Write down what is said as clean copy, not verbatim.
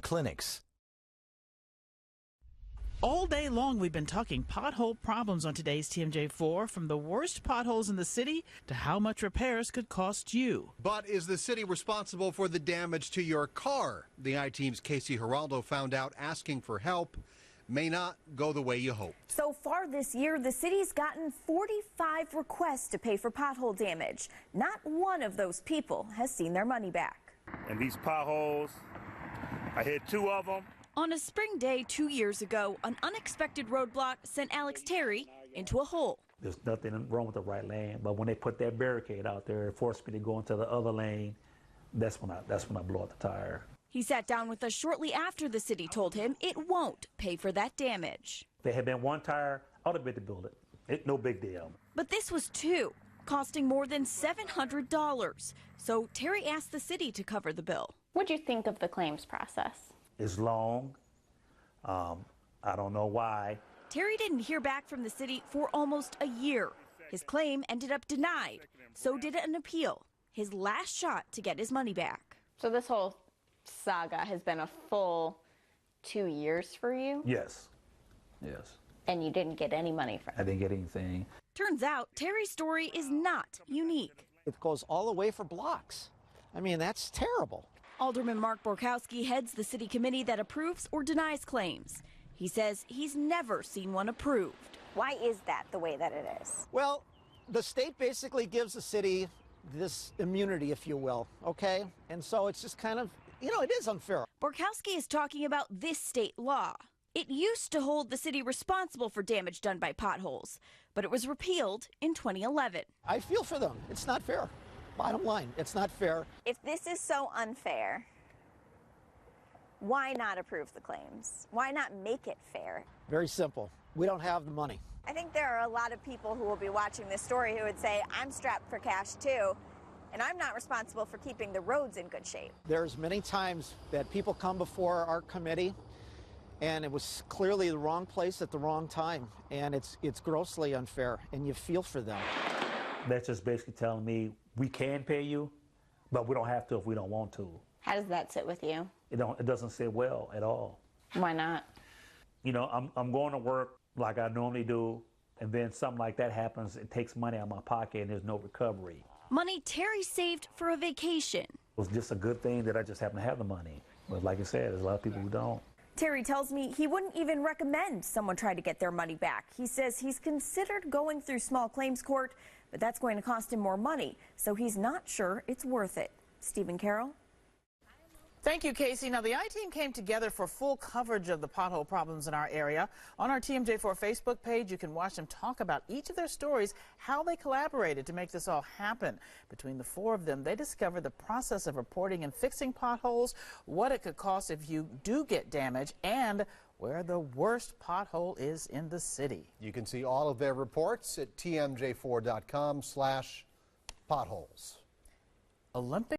clinics. All day long, we've been talking pothole problems on today's TMJ4, from the worst potholes in the city to how much repairs could cost you. But is the city responsible for the damage to your car? The I-Team's Casey Geraldo found out asking for help may not go the way you hope. So far this year, the city's gotten 45 requests to pay for pothole damage. Not one of those people has seen their money back. And these potholes, I hit 2 of them. On a spring day 2 years ago, an unexpected roadblock sent Alex Terry into a hole. There's nothing wrong with the right lane, but when they put that barricade out there, it forced me to go into the other lane. That's when I blew out the tire. He sat down with us shortly after the city told him it won't pay for that damage. If there had been 1 tire, I would have been to build it. No big deal. But this was 2, costing more than $700. So Terry asked the city to cover the bill. What do you think of the claims process? It's long. I don't know why. Terry didn't hear back from the city for almost a year. His claim ended up denied. So did an appeal, his last shot to get his money back. So this whole saga has been a full 2 years for you? Yes. And you didn't get any money from it? I didn't get anything. Turns out Terry's story is not unique. It goes all the way for blocks. I mean, that's terrible. Alderman Mark Borkowski heads the city committee that approves or denies claims. He says he's never seen one approved. Why is that the way that it is? Well, the state basically gives the city this immunity, if you will, okay? And so it's just kind of, it is unfair. Borkowski is talking about this state law. It used to hold the city responsible for damage done by potholes, but it was repealed in 2011. I feel for them. It's not fair. Bottom line, it's not fair. If this is so unfair, why not approve the claims? Why not make it fair? Very simple. We don't have the money. I think there are a lot of people who will be watching this story who would say, I'm strapped for cash too, and I'm not responsible for keeping the roads in good shape. There's many times that people come before our committee, and it was clearly the wrong place at the wrong time, and it's grossly unfair, and you feel for them. That's just basically telling me we can pay you, but we don't have to if we don't want to. How does that sit with you? It doesn't sit well at all. Why not? I'm going to work like I normally do, and then something like that happens. It takes money out of my pocket, and there's no recovery. Money Terry saved for a vacation. It was just a good thing that I just happen to have the money. But like I said, there's a lot of people who don't. Terry tells me he wouldn't even recommend someone try to get their money back. He says he's considered going through small claims court, but that's going to cost him more money, so he's not sure it's worth it. Stephen Carroll? Thank you, Casey. Now, the I-Team came together for full coverage of the pothole problems in our area. On our TMJ4 Facebook page, you can watch them talk about each of their stories, how they collaborated to make this all happen. Between the 4 of them, they discovered the process of reporting and fixing potholes, what it could cost if you do get damage, and where the worst pothole is in the city. You can see all of their reports at tmj4.com/potholes. Olympic